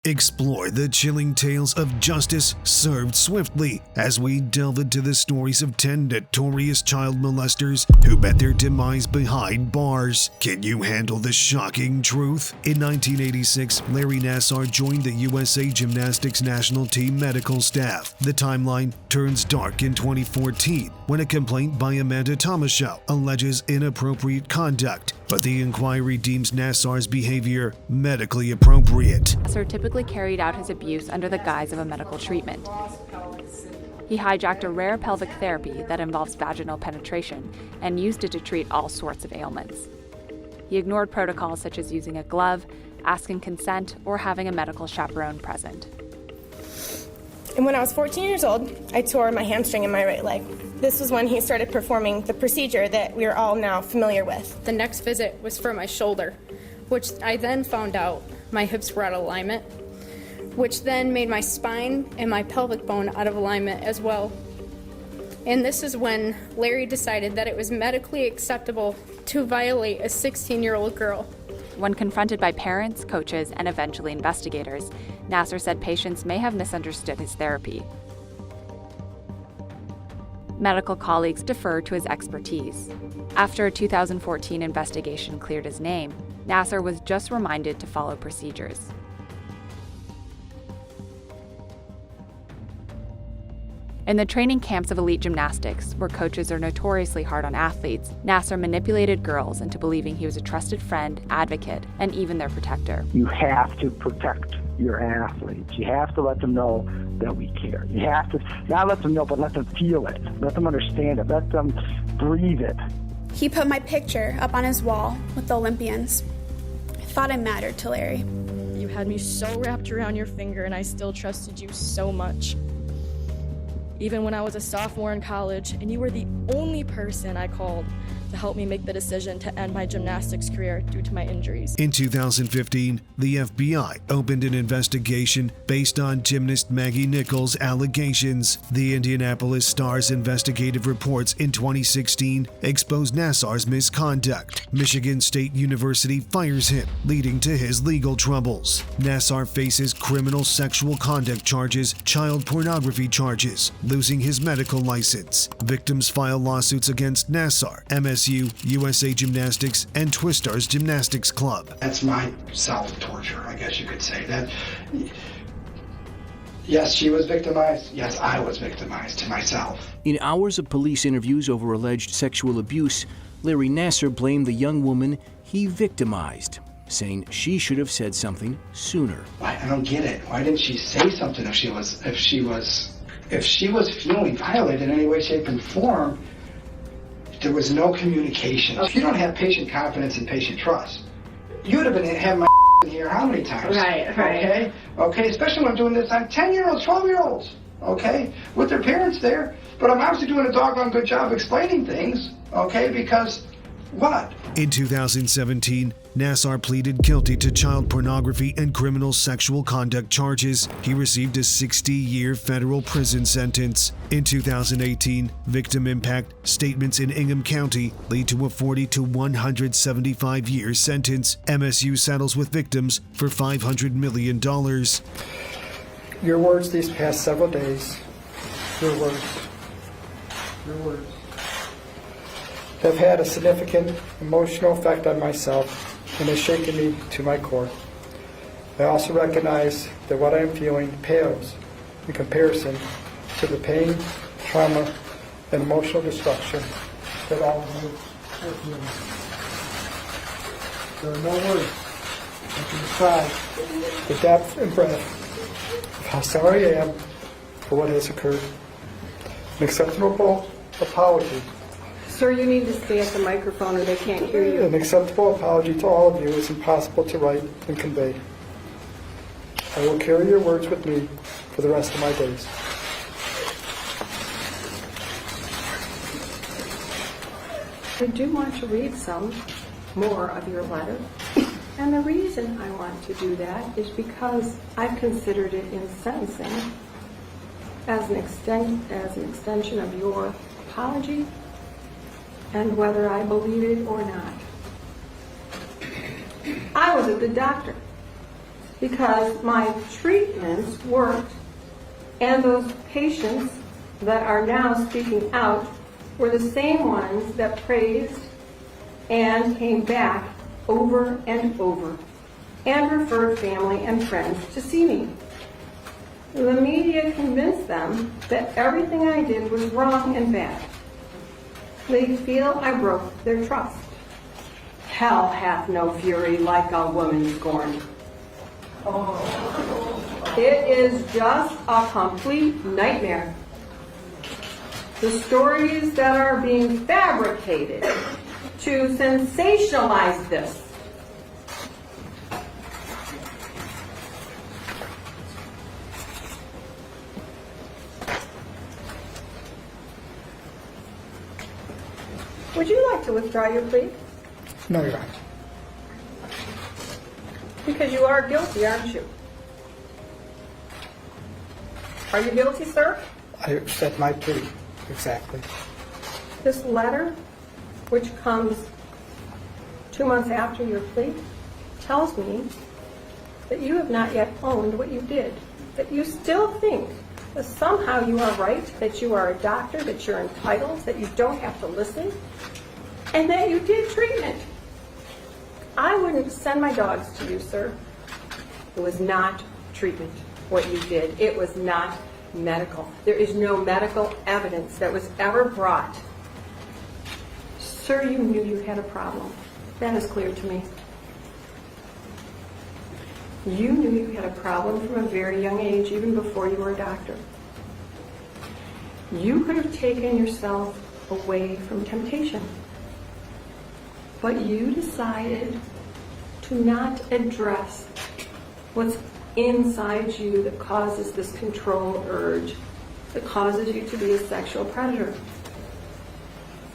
Explore the chilling tales of justice served swiftly as we delve into the stories of 10 notorious child molesters who met their demise behind bars. Can you handle the shocking truth? In 1986, Larry Nassar joined the USA Gymnastics national team medical staff. The timeline turns dark in 2014 when a complaint by Amanda Tomashow alleges inappropriate conduct, but the inquiry deems Nassar's behavior medically appropriate. Nassar typically carried out his abuse under the guise of a medical treatment. He hijacked a rare pelvic therapy that involves vaginal penetration and used it to treat all sorts of ailments. He ignored protocols such as using a glove, asking consent, or having a medical chaperone present. And when I was 14 years old, I tore my hamstring in my right leg. This was when he started performing the procedure that we are all now familiar with. The next visit was for my shoulder, which I then found out my hips were out of alignment, which then made my spine and my pelvic bone out of alignment as well. And this is when Larry decided that it was medically acceptable to violate a 16-year-old girl. When confronted by parents, coaches, and eventually investigators, Nassar said patients may have misunderstood his therapy. Medical colleagues deferred to his expertise. After a 2014 investigation cleared his name, Nassar was just reminded to follow procedures. In the training camps of elite gymnastics, where coaches are notoriously hard on athletes, Nassar manipulated girls into believing he was a trusted friend, advocate, and even their protector. You have to protect your athletes. You have to let them know that we care. You have to not let them know, but let them feel it. Let them understand it. Let them breathe it. He put my picture up on his wall with the Olympians. I thought I mattered to Larry. You had me so wrapped around your finger, and I still trusted you so much. Even when I was a sophomore in college, and you were the only person I called to help me make the decision to end my gymnastics career due to my injuries. In 2015, the FBI opened an investigation based on gymnast Maggie Nichols' allegations. The Indianapolis Star's investigative reports in 2016 exposed Nassar's misconduct. Michigan State University fires him, leading to his legal troubles. Nassar faces criminal sexual conduct charges, child pornography charges, losing his medical license. Victims file lawsuits against Nassar, MSU, USA Gymnastics, and Twistars Gymnastics Club. That's my self-torture, I guess you could say. That. Yes, she was victimized. Yes, I was victimized to myself. In hours of police interviews over alleged sexual abuse, Larry Nassar blamed the young woman he victimized, saying she should have said something sooner. I don't get it. Why didn't she say something if she was feeling violated in any way, shape, and form? There was no communication. If you don't have patient confidence and patient trust, you would have been having my in here how many times? Right. Okay, especially when I'm doing this on 10-year-olds, 12-year-olds, okay, with their parents there. But I'm obviously doing a doggone good job explaining things, okay, because what? In 2017, Nassar pleaded guilty to child pornography and criminal sexual conduct charges. He received a 60-year federal prison sentence. In 2018, victim impact statements in Ingham County lead to a 40 to 175-year sentence. MSU settles with victims for $500 million. Your words these past several days, your words, have had a significant emotional effect on myself and has shaken me to my core. I also recognize that what I am feeling pales in comparison to the pain, trauma, and emotional destruction that all of you are feeling. There are no words that can describe the depth and breadth of how sorry I am for what has occurred. An acceptable apology. Sir, you need to stay at the microphone or they can't hear you. An acceptable apology to all of you is impossible to write and convey. I will carry your words with me for the rest of my days. I do want to read some more of your letter. And the reason I want to do that is because I considered it in sentencing as an extension of your apology and whether I believe it or not. I was at the doctor because my treatments worked, and those patients that are now speaking out were the same ones that praised and came back over and over and referred family and friends to see me. The media convinced them that everything I did was wrong and bad. They feel I broke their trust. Hell hath no fury like a woman scorned. It is just a complete nightmare. The stories that are being fabricated to sensationalize this. Would you like to withdraw your plea? No, Your Honor. Because you are guilty, aren't you? Are you guilty, sir? I accept my plea. Exactly. This letter, which comes 2 months after your plea, tells me that you have not yet owned what you did, that you still think that somehow you are right, that you are a doctor, that you're entitled, that you don't have to listen, and that you did treatment. I wouldn't send my dogs to you, sir. It was not treatment, what you did. It was not medical. There is no medical evidence that was ever brought. Sir, you knew you had a problem. That is clear to me. You knew you had a problem from a very young age, even before you were a doctor. You could have taken yourself away from temptation, but you decided to not address what's inside you that causes this control urge, that causes you to be a sexual predator.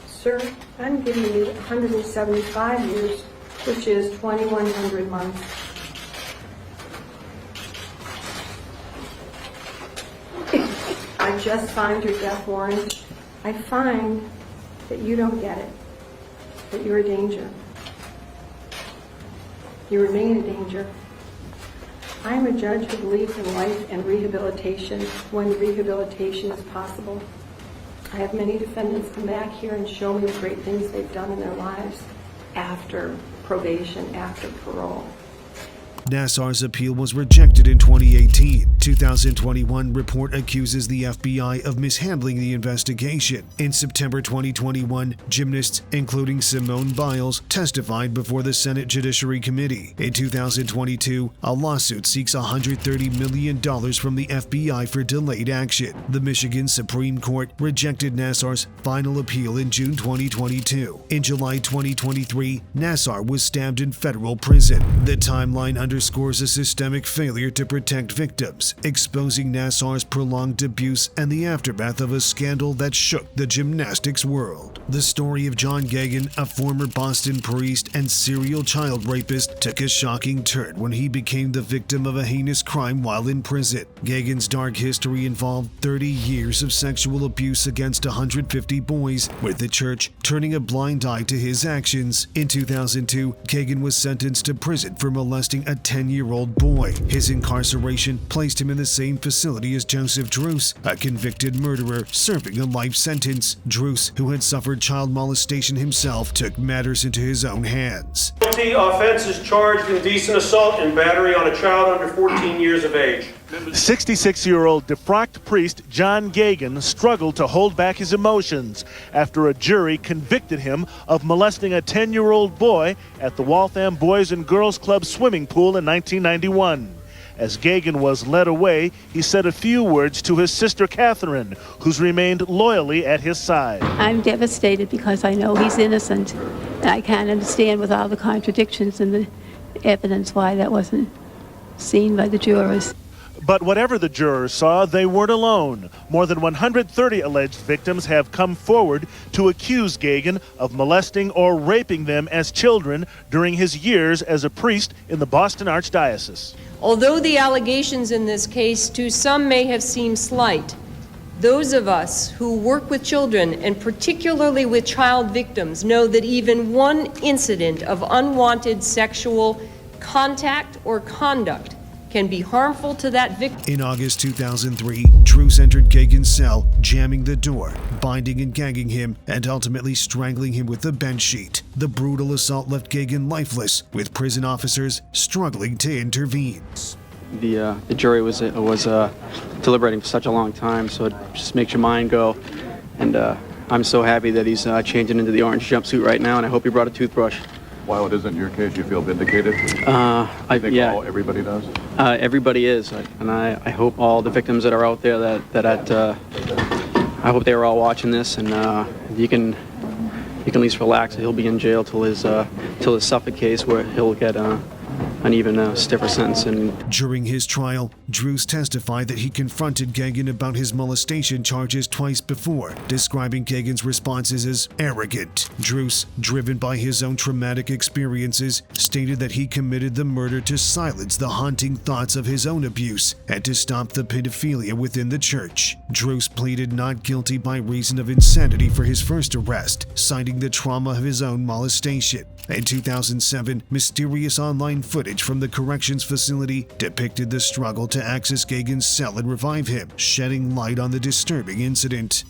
Sir, I'm giving you 175 years, which is 2,100 months. I just signed your death warrant. I find that you don't get it, that you're a danger. You remain a danger. I am a judge who believes in life and rehabilitation when rehabilitation is possible. I have many defendants come back here and show me the great things they've done in their lives after probation, after parole. Nassar's appeal was rejected in 2018. 2021 report accuses the FBI of mishandling the investigation. In September 2021, gymnasts, including Simone Biles, testified before the Senate Judiciary Committee. In 2022, a lawsuit seeks $130 million from the FBI for delayed action. The Michigan Supreme Court rejected Nassar's final appeal in June 2022. In July 2023, Nassar was stabbed in federal prison. The timeline underscores a systemic failure to protect victims, exposing Nassar's prolonged abuse and the aftermath of a scandal that shook the gymnastics world. The story of John Gagan, a former Boston priest and serial child rapist, took a shocking turn when he became the victim of a heinous crime while in prison. Gagan's dark history involved 30 years of sexual abuse against 150 boys, with the church turning a blind eye to his actions. In 2002, Gagan was sentenced to prison for molesting a 10-year-old boy. His incarceration placed him in the same facility as Joseph Druce, a convicted murderer serving a life sentence. Druce, who had suffered child molestation himself, took matters into his own hands. Guilty offense is charged indecent assault and battery on a child under 14 years of age. 66-year-old defrocked priest John Gagan struggled to hold back his emotions after a jury convicted him of molesting a 10-year-old boy at the Waltham Boys and Girls Club swimming pool in 1991. As Gagan was led away, he said a few words to his sister Catherine, who's remained loyally at his side. I'm devastated because I know he's innocent, and I can't understand with all the contradictions in the evidence why that wasn't seen by the jurors. But whatever the jurors saw, they weren't alone. More than 130 alleged victims have come forward to accuse Gagan of molesting or raping them as children during his years as a priest in the Boston Archdiocese. Although the allegations in this case to some may have seemed slight, those of us who work with children, and particularly with child victims, know that even one incident of unwanted sexual contact or conduct can be harmful to that victim. In August 2003, Druce entered Gagan's cell, jamming the door, binding and gagging him, and ultimately strangling him with the bench sheet. The brutal assault left Gagan lifeless, with prison officers struggling to intervene. The jury was deliberating for such a long time, so it just makes your mind go. And I'm so happy that he's changing into the orange jumpsuit right now, and I hope he brought a toothbrush. While it isn't your case, you feel vindicated? I think everybody does? Everybody is, and I hope all the victims that are out there I hope they were all watching this, and you can at least relax. He'll be in jail till his Suffolk case, where he'll get an even stiffer sentence. And during his trial, Druce testified that he confronted Gagan about his molestation charges twice before, describing Gagan's responses as arrogant. Druce, driven by his own traumatic experiences, stated that he committed the murder to silence the haunting thoughts of his own abuse and to stop the pedophilia within the church. Druce pleaded not guilty by reason of insanity for his first arrest, citing the trauma of his own molestation. In 2007, mysterious online footage from the corrections facility depicted the struggle to access Gagan's cell and revive him, shedding light on the disturbing incident.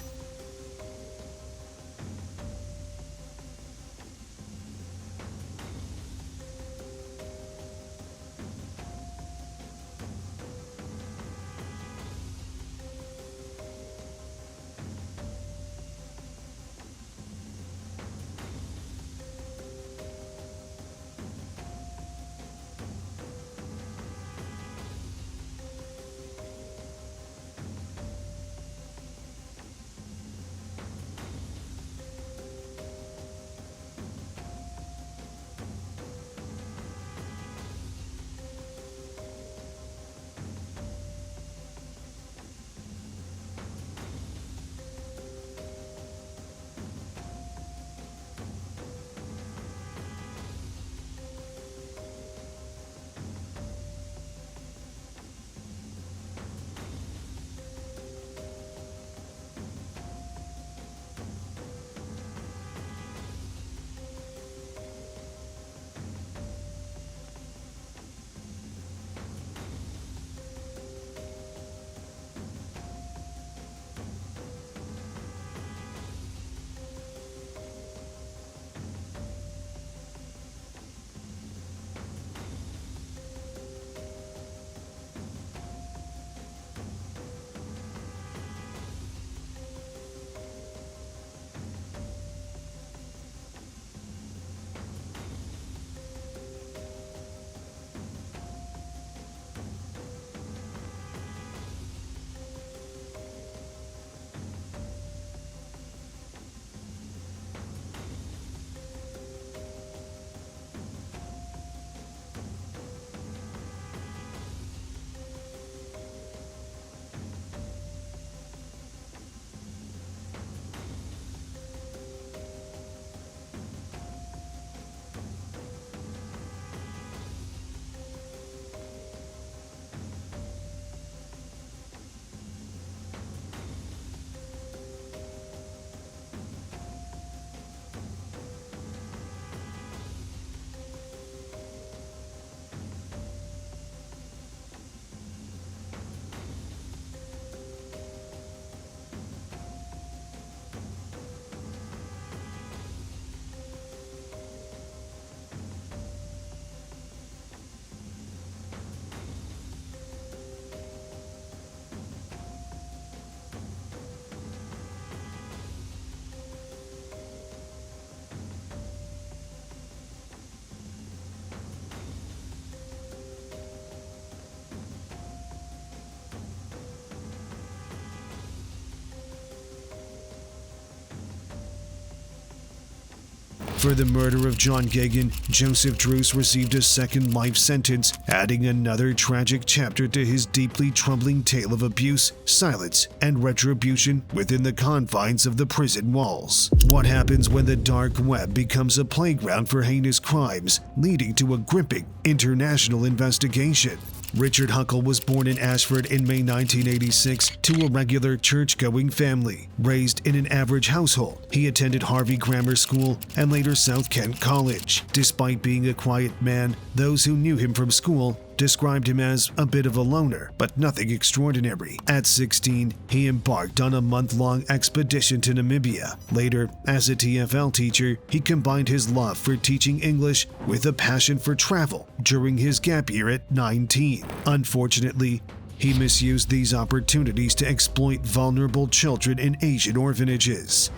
For the murder of John Gagan, Joseph Druce received a second life sentence, adding another tragic chapter to his deeply troubling tale of abuse, silence, and retribution within the confines of the prison walls. What happens when the dark web becomes a playground for heinous crimes, leading to a gripping international investigation? Richard Huckle was born in Ashford in May 1986 to a regular church-going family. Raised in an average household, he attended Harvey Grammar School and later South Kent College. Despite being a quiet man, those who knew him from school described him as a bit of a loner, but nothing extraordinary. At 16, he embarked on a month-long expedition to Namibia. Later, as a TFL teacher, he combined his love for teaching English with a passion for travel during his gap year at 19. Unfortunately, he misused these opportunities to exploit vulnerable children in Asian orphanages.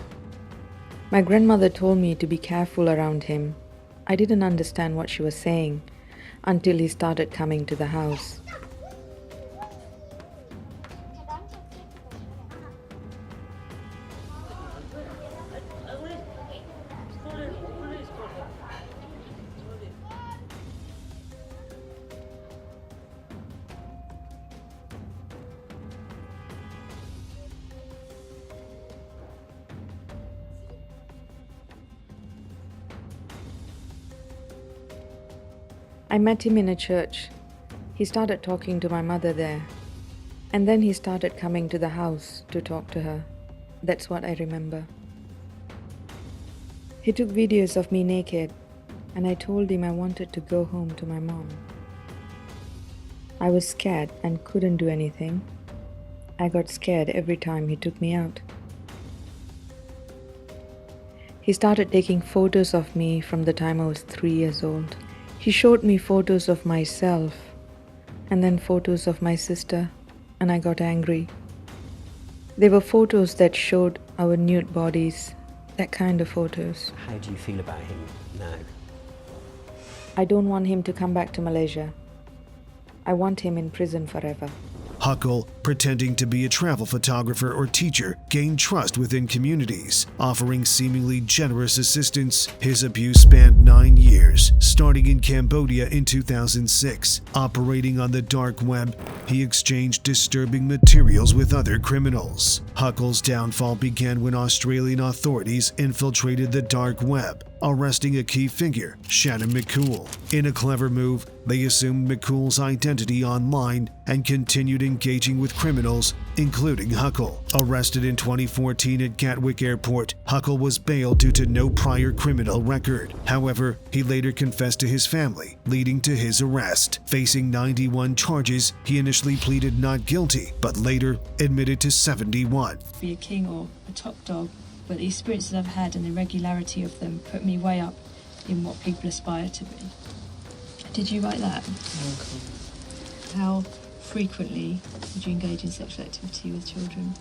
My grandmother told me to be careful around him. I didn't understand what she was saying until he started coming to the house. I met him in a church. He started talking to my mother there. And then he started coming to the house to talk to her. That's what I remember. He took videos of me naked, and I told him I wanted to go home to my mom. I was scared and couldn't do anything. I got scared every time he took me out. He started taking photos of me from the time I was 3 years old. He showed me photos of myself and then photos of my sister, and I got angry. They were photos that showed our nude bodies, that kind of photos. How do you feel about him now? I don't want him to come back to Malaysia. I want him in prison forever. Huckle, pretending to be a travel photographer or teacher, gained trust within communities, offering seemingly generous assistance. His abuse spanned 9 years, starting in Cambodia in 2006. Operating on the dark web, he exchanged disturbing materials with other criminals. Huckle's downfall began when Australian authorities infiltrated the dark web, arresting a key figure, Shannon McCool. In a clever move, they assumed McCool's identity online and continued engaging with criminals, including Huckle. Arrested in 2014 at Gatwick Airport, Huckle was bailed due to no prior criminal record. However, he later confessed to his family, leading to his arrest. Facing 91 charges, he initially pleaded not guilty, but later admitted to 71. Be a king or a top dog, but the experiences I've had and the regularity of them put me way up in what people aspire to be. Did you write that? Okay. How frequently would you engage in sexual activity with children?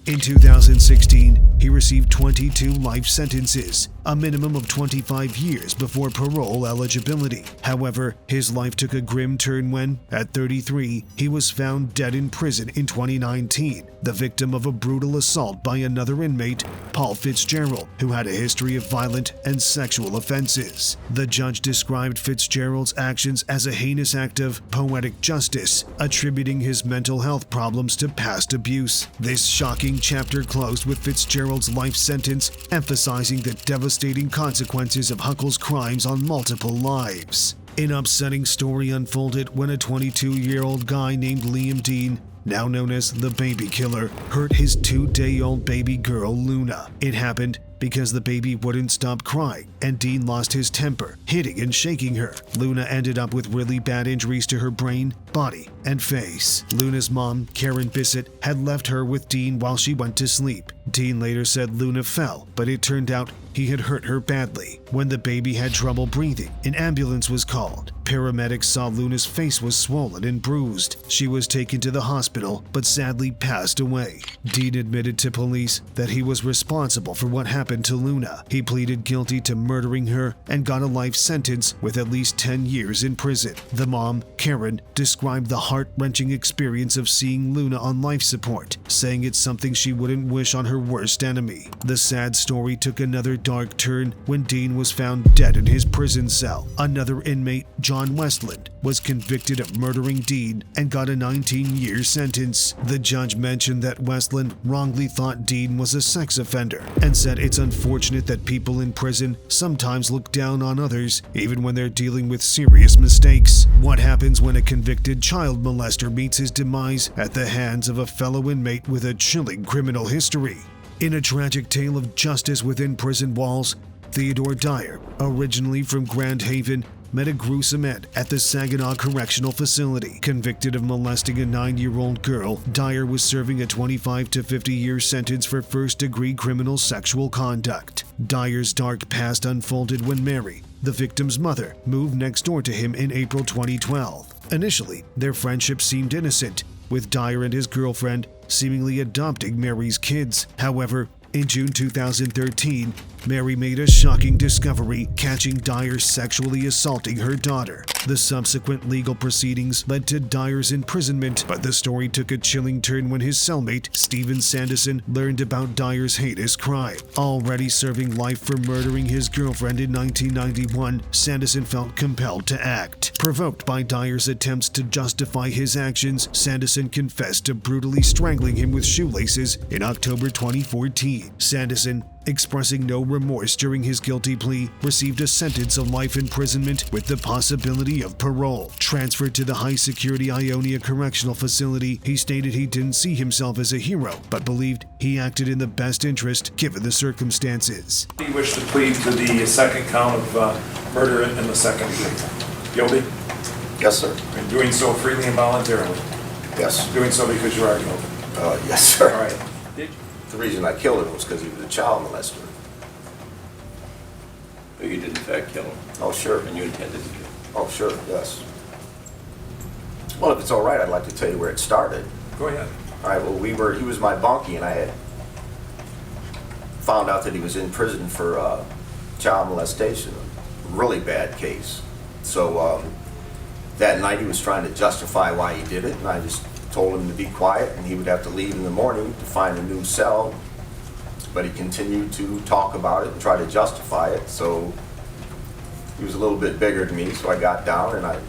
In 2016, he received 22 life sentences, a minimum of 25 years before parole eligibility. However, his life took a grim turn when, at 33, he was found dead in prison in 2019, the victim of a brutal assault by another inmate, Paul Fitzgerald, who had a history of violent and sexual offenses. The judge described Fitzgerald's actions as a heinous act of poetic justice, attributing his mental health problems to past abuse. This shocking chapter closed with Fitzgerald's life sentence, emphasizing the devastating consequences of Huckle's crimes on multiple lives. An upsetting story unfolded when a 22-year-old guy named Liam Dean, now known as the Baby Killer, hurt his 2-day-old baby girl Luna. It happened because the baby wouldn't stop crying, and Dean lost his temper, hitting and shaking her. Luna ended up with really bad injuries to her brain, body, and face. Luna's mom, Karen Bissett, had left her with Dean while she went to sleep. Dean later said Luna fell, but it turned out he had hurt her badly. When the baby had trouble breathing, an ambulance was called. Paramedics saw Luna's face was swollen and bruised. She was taken to the hospital, but sadly passed away. Dean admitted to police that he was responsible for what happened to Luna. He pleaded guilty to murdering her and got a life sentence with at least 10 years in prison. The mom, Karen, described the heart-wrenching experience of seeing Luna on life support, saying it's something she wouldn't wish on her worst enemy. The sad story took another dark turn when Dean was found dead in his prison cell. Another inmate, John Westland, was convicted of murdering Dean and got a 19-year sentence. The judge mentioned that Westland wrongly thought Dean was a sex offender and said it's unfortunate that people in prison sometimes look down on others, even when they're dealing with serious mistakes. What happens when a convicted child molester meets his demise at the hands of a fellow inmate with a chilling criminal history? In a tragic tale of justice within prison walls, Theodore Dyer, originally from Grand Haven, met a gruesome end at the Saginaw Correctional Facility. Convicted of molesting a 9-year-old girl, Dyer was serving a 25 to 50-year sentence for first-degree criminal sexual conduct. Dyer's dark past unfolded when Mary, the victim's mother, moved next door to him in April 2012. Initially, their friendship seemed innocent, with Dyer and his girlfriend seemingly adopting Mary's kids. However, in June 2013, Mary made a shocking discovery, catching Dyer sexually assaulting her daughter. The subsequent legal proceedings led to Dyer's imprisonment, but the story took a chilling turn when his cellmate, Stephen Sanderson, learned about Dyer's heinous crime. Already serving life for murdering his girlfriend in 1991, Sanderson felt compelled to act. Provoked by Dyer's attempts to justify his actions, Sanderson confessed to brutally strangling him with shoelaces in October 2014. Sanderson, expressing no remorse during his guilty plea, received a sentence of life imprisonment with the possibility of parole. Transferred to the high-security Ionia Correctional Facility, he stated he didn't see himself as a hero, but believed he acted in the best interest given the circumstances. He wished to plead to the second count of murder in the second degree. Guilty? Yes, sir. And doing so freely and voluntarily? Yes. Doing so because you are guilty? Yes, sir. All right. The reason I killed him was because he was a child molester. But you did in fact kill him? Oh, sure. And you intended to kill him? Oh, sure, yes. Well, if it's all right, I'd like to tell you where it started. Go ahead. All right, well, he was my bunkie, and I had found out that he was in prison for child molestation, a really bad case. So that night he was trying to justify why he did it, and I just told him to be quiet and he would have to leave in the morning to find a new cell. But he continued to talk about it and try to justify it. So he was a little bit bigger than me, so I got down and I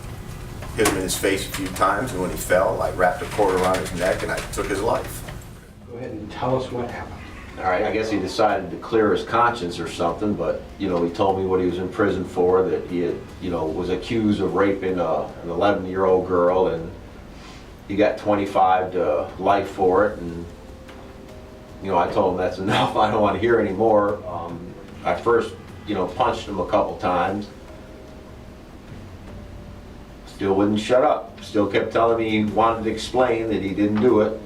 hit him in his face a few times, and when he fell, I wrapped a cord around his neck and I took his life. Go ahead and tell us what happened. All right, I guess he decided to clear his conscience or something, but, you know, he told me what he was in prison for, that he had, you know, was accused of raping an 11-year-old girl, and he got 25 to life for it, and, you know, I told him that's enough, I don't want to hear any more. I first, you know, punched him a couple times. Still wouldn't shut up. Still kept telling me he wanted to explain that he didn't do it.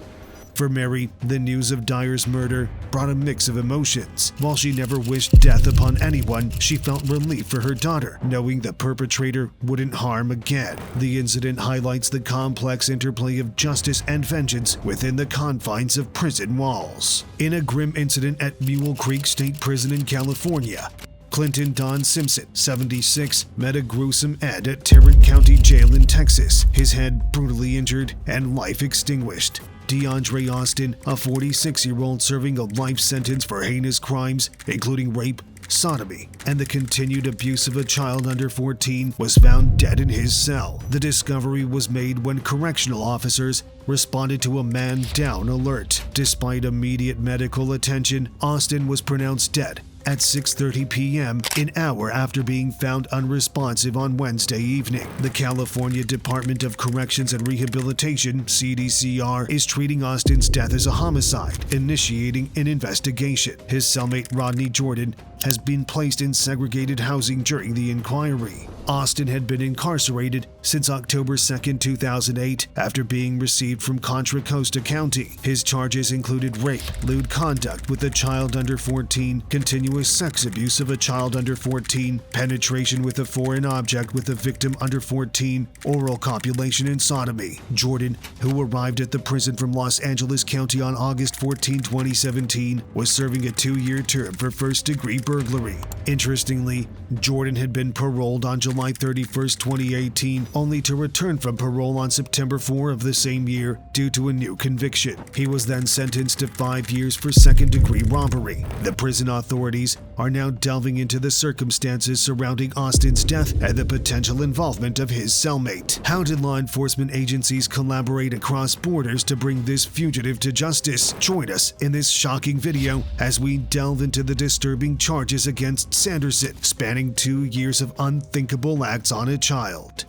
For Mary, the news of Dyer's murder brought a mix of emotions. While she never wished death upon anyone, she felt relief for her daughter, knowing the perpetrator wouldn't harm again. The incident highlights the complex interplay of justice and vengeance within the confines of prison walls. In a grim incident at Mule Creek State Prison in California, Clinton Don Simpson, 76, met a gruesome end at Tarrant County Jail in Texas, his head brutally injured and life extinguished. DeAndre Austin, a 46-year-old serving a life sentence for heinous crimes, including rape, sodomy, and the continued abuse of a child under 14, was found dead in his cell. The discovery was made when correctional officers responded to a man-down alert. Despite immediate medical attention, Austin was pronounced dead at 6:30 p.m., an hour after being found unresponsive on Wednesday evening. The California Department of Corrections and Rehabilitation, CDCR, is treating Austin's death as a homicide, initiating an investigation. His cellmate Rodney Jordan has been placed in segregated housing during the inquiry. Austin had been incarcerated since October 2, 2008, after being received from Contra Costa County. His charges included rape, lewd conduct with a child under 14, continuous sex abuse of a child under 14, penetration with a foreign object with a victim under 14, oral copulation, and sodomy. Jordan, who arrived at the prison from Los Angeles County on August 14, 2017, was serving a 2-year term for first-degree burglary. Interestingly, Jordan had been paroled on July 31, 2018, only to return from parole on September 4 of the same year due to a new conviction. He was then sentenced to 5 years for second-degree robbery. The prison authorities are now delving into the circumstances surrounding Austin's death and the potential involvement of his cellmate. How did law enforcement agencies collaborate across borders to bring this fugitive to justice? Join us in this shocking video as we delve into the disturbing charges against Sanderson, spanning 2 years of unthinkable acts on a child.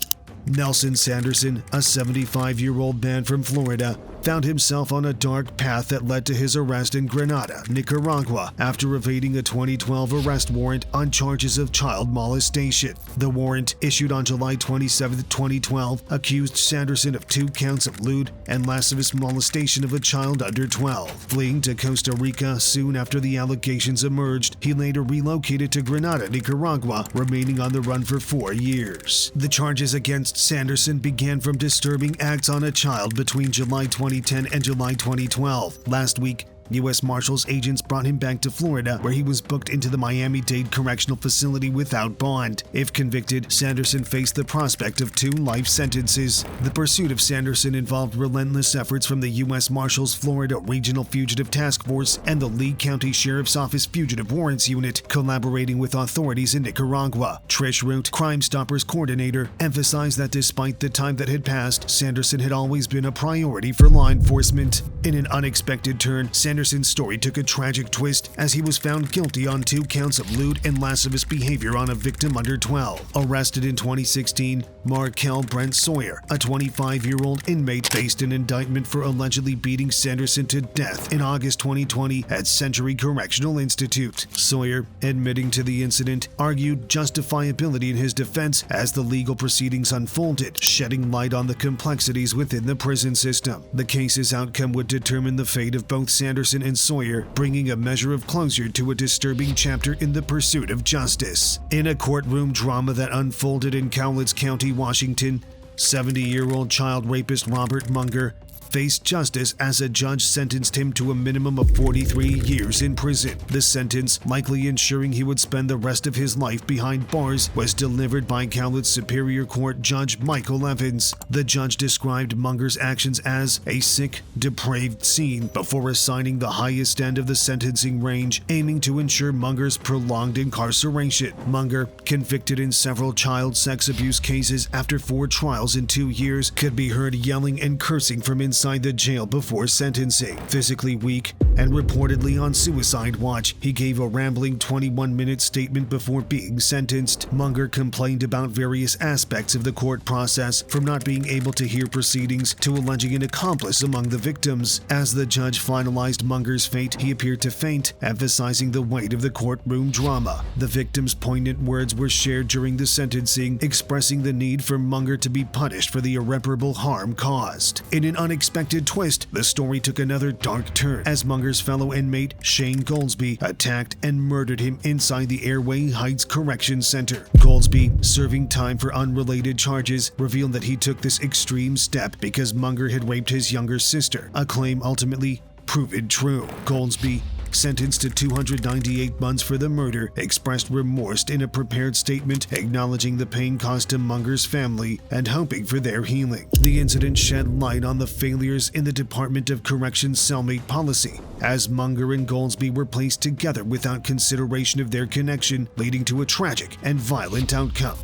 Nelson Sanderson, a 75-year-old man from Florida, found himself on a dark path that led to his arrest in Grenada, Nicaragua, after evading a 2012 arrest warrant on charges of child molestation. The warrant, issued on July 27, 2012, accused Sanderson of 2 counts of lewd and lascivious molestation of a child under 12. Fleeing to Costa Rica soon after the allegations emerged, he later relocated to Grenada, Nicaragua, remaining on the run for 4 years. The charges against Sanderson began from disturbing acts on a child between July 2010 and July 2012. Last week, U.S. Marshals agents brought him back to Florida, where he was booked into the Miami-Dade Correctional Facility without bond. If convicted, Sanderson faced the prospect of 2 life sentences. The pursuit of Sanderson involved relentless efforts from the U.S. Marshals Florida Regional Fugitive Task Force and the Lee County Sheriff's Office Fugitive Warrants Unit, collaborating with authorities in Nicaragua. Trish Root, Crime Stoppers coordinator, emphasized that despite the time that had passed, Sanderson had always been a priority for law enforcement. In an unexpected turn, Sanderson's story took a tragic twist as he was found guilty on 2 counts of lewd and lascivious behavior on a victim under 12. Arrested in 2016, Markel Brent Sawyer, a 25-year-old inmate, faced an indictment for allegedly beating Sanderson to death in August 2020 at Century Correctional Institute. Sawyer, admitting to the incident, argued justifiability in his defense as the legal proceedings unfolded, shedding light on the complexities within the prison system. The case's outcome would determine the fate of both Sanderson and Sawyer, bringing a measure of closure to a disturbing chapter in the pursuit of justice. In a courtroom drama that unfolded in Cowlitz County, Washington, 70-year-old child rapist Robert Munger faced justice as a judge sentenced him to a minimum of 43 years in prison. The sentence, likely ensuring he would spend the rest of his life behind bars, was delivered by Cowlitz Superior Court Judge Michael Evans. The judge described Munger's actions as a sick, depraved scene before assigning the highest end of the sentencing range, aiming to ensure Munger's prolonged incarceration. Munger, convicted in several child sex abuse cases after 4 trials in 2 years, could be heard yelling and cursing from inside the jail before sentencing. Physically weak and reportedly on suicide watch, he gave a rambling 21-minute statement before being sentenced. Munger complained about various aspects of the court process, from not being able to hear proceedings to alleging an accomplice among the victims. As the judge finalized Munger's fate, he appeared to faint, emphasizing the weight of the courtroom drama. The victim's poignant words were shared during the sentencing, expressing the need for Munger to be punished for the irreparable harm caused. In an unexpected twist, the story took another dark turn as Munger's fellow inmate, Shane Goldsby, attacked and murdered him inside the Airway Heights Correction Center. Goldsby, serving time for unrelated charges, revealed that he took this extreme step because Munger had raped his younger sister, a claim ultimately proven true. Goldsby, sentenced to 298 months for the murder, expressed remorse in a prepared statement acknowledging the pain caused to Munger's family and hoping for their healing. The incident shed light on the failures in the Department of Corrections cellmate policy, as Munger and Goldsby were placed together without consideration of their connection, leading to a tragic and violent outcome.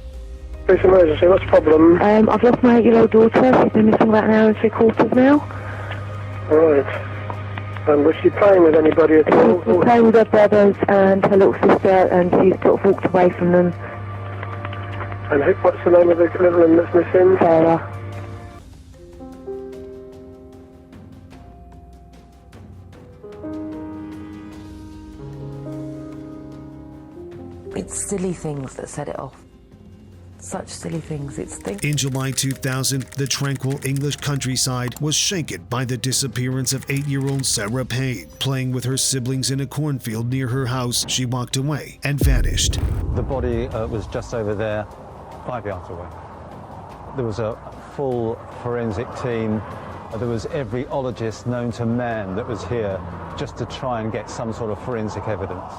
Police emergency, what's the problem? I've lost my 8-year-old daughter. She's been missing about an hour and 3/4 now. Right. Was she playing with anybody at all? She was playing with her brothers and her little sister, and she sort of walked away from them. And what's the name of the little one that's missing? Sarah. It's silly things that set it off. Such silly things. In July 2000, the tranquil English countryside was shaken by the disappearance of 8-year-old Sarah Payne. Playing with her siblings in a cornfield near her house, she walked away and vanished. The body was just over there, 5 yards away. There was a full forensic team. There was every ologist known to man that was here just to try and get some sort of forensic evidence.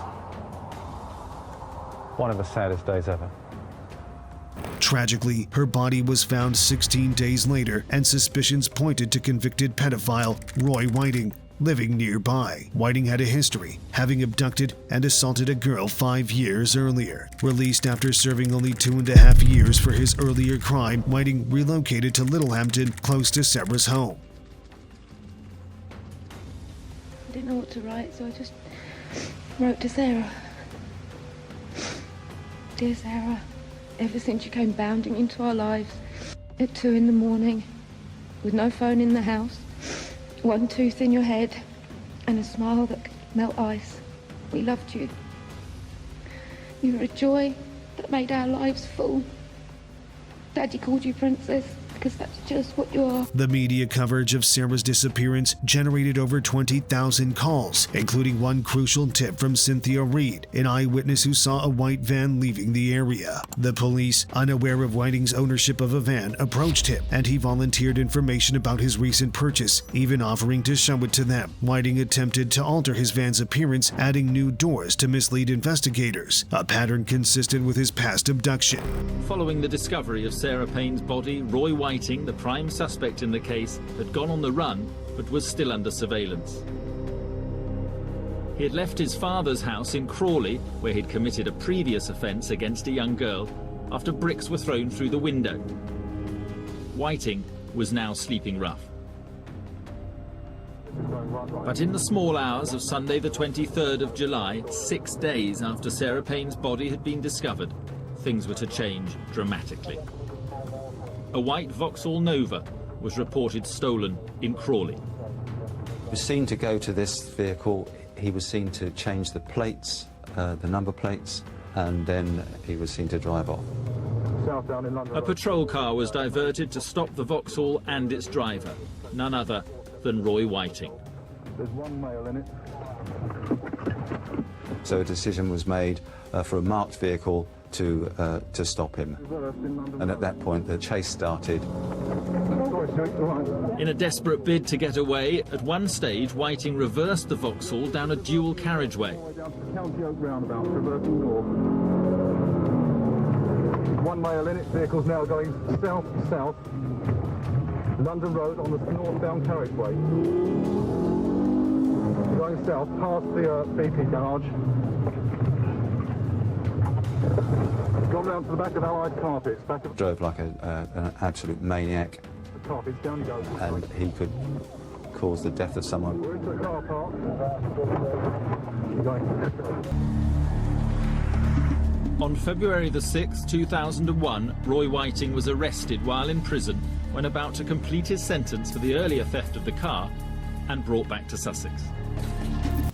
One of the saddest days ever. Tragically, her body was found 16 days later, and suspicions pointed to convicted pedophile Roy Whiting, living nearby. Whiting had a history, having abducted and assaulted a girl 5 years earlier. Released after serving only 2.5 years for his earlier crime, Whiting relocated to Littlehampton, close to Sarah's home. I didn't know what to write, so I just wrote to Sarah. Dear Sarah, ever since you came bounding into our lives, at 2 in the morning with no phone in the house, one tooth in your head, and a smile that could melt ice. We loved you. You were a joy that made our lives full. Daddy called you Princess because that's just what you are. The media coverage of Sarah's disappearance generated over 20,000 calls, including one crucial tip from Cynthia Reed, an eyewitness who saw a white van leaving the area. The police, unaware of Whiting's ownership of a van, approached him, and he volunteered information about his recent purchase, even offering to show it to them. Whiting attempted to alter his van's appearance, adding new doors to mislead investigators, a pattern consistent with his past abduction. Following the discovery of Sarah Payne's body, Roy Whiting, the prime suspect in the case, had gone on the run but was still under surveillance. He had left his father's house in Crawley, where he'd committed a previous offence against a young girl, after bricks were thrown through the window. Whiting was now sleeping rough. But in the small hours of Sunday the 23rd of July, 6 days after Sarah Payne's body had been discovered, things were to change dramatically. A white Vauxhall Nova was reported stolen in Crawley. He was seen to go to this vehicle. He was seen to change the plates, the number plates, and then he was seen to drive off. A patrol car was diverted to stop the Vauxhall and its driver, none other than Roy Whiting. There's one male in it. So a decision was made for a marked vehicle to stop him. And at that point, the chase started. In a desperate bid to get away, at one stage, Whiting reversed the Vauxhall down a dual carriageway. County Oak roundabout, reversing north. One male in it, vehicle's now going south-south. London Road on the northbound carriageway. Going south, past the BP garage. Gone round to the back of Allied Carpets. Drove like an absolute maniac. The carpets, down he goes. And he could cause the death of someone. We're into the car park. On February the 6th, 2001, Roy Whiting was arrested while in prison when about to complete his sentence for the earlier theft of the car and brought back to Sussex.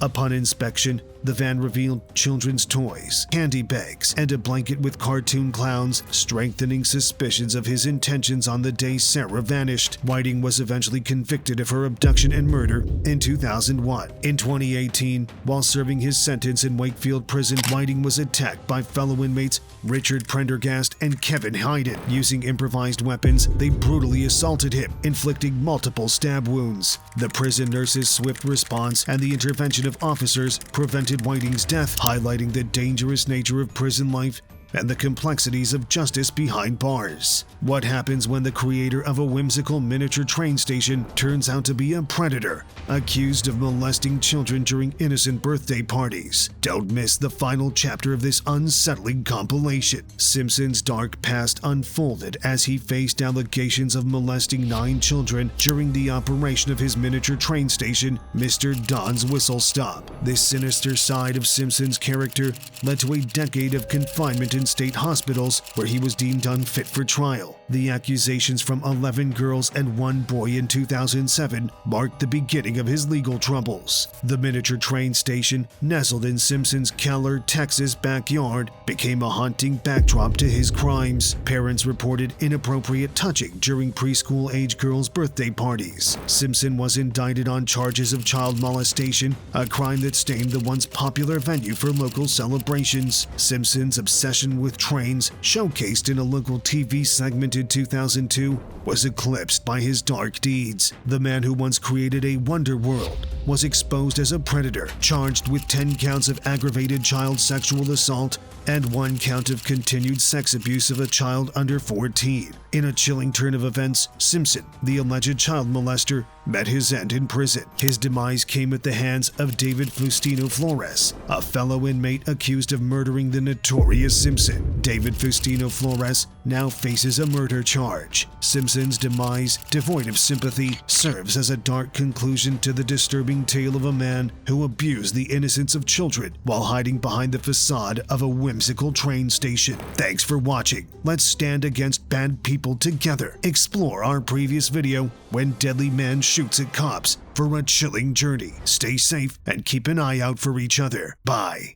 Upon inspection, the van revealed children's toys, candy bags, and a blanket with cartoon clowns, strengthening suspicions of his intentions on the day Sarah vanished. Whiting was eventually convicted of her abduction and murder in 2001. In 2018, while serving his sentence in Wakefield Prison, Whiting was attacked by fellow inmates Richard Prendergast and Kevin Hayden. Using improvised weapons, they brutally assaulted him, inflicting multiple stab wounds. The prison nurse's swift response and the intervention of officers prevented Whiting's death, highlighting the dangerous nature of prison life and the complexities of justice behind bars. What happens when the creator of a whimsical miniature train station turns out to be a predator, accused of molesting children during innocent birthday parties? Don't miss the final chapter of this unsettling compilation. Simpson's dark past unfolded as he faced allegations of molesting 9 children during the operation of his miniature train station, Mr. Don's Whistle Stop. This sinister side of Simpson's character led to a decade of confinement in state hospitals where he was deemed unfit for trial. The accusations from 11 girls and 1 boy in 2007 marked the beginning of his legal troubles. The miniature train station, nestled in Simpson's Keller, Texas backyard, became a haunting backdrop to his crimes. Parents reported inappropriate touching during preschool-age girls' birthday parties. Simpson was indicted on charges of child molestation, a crime that stained the once popular venue for local celebrations. Simpson's obsession with trains, showcased in a local TV segment in 2002, was eclipsed by his dark deeds. The man who once created a wonder world was exposed as a predator, charged with 10 counts of aggravated child sexual assault and 1 count of continued sex abuse of a child under 14. In a chilling turn of events, Simpson, the alleged child molester, met his end in prison. His demise came at the hands of David Faustino Flores, a fellow inmate accused of murdering the notorious Simpson. David Faustino Flores now faces a murder charge. Simpson's demise, devoid of sympathy, serves as a dark conclusion to the disturbing disturbing tale of a man who abused the innocence of children while hiding behind the facade of a whimsical train station. Thanks for watching. Let's stand against bad people together. Explore our previous video, When Deadly Man Shoots at Cops, for a chilling journey. Stay safe and keep an eye out for each other. Bye.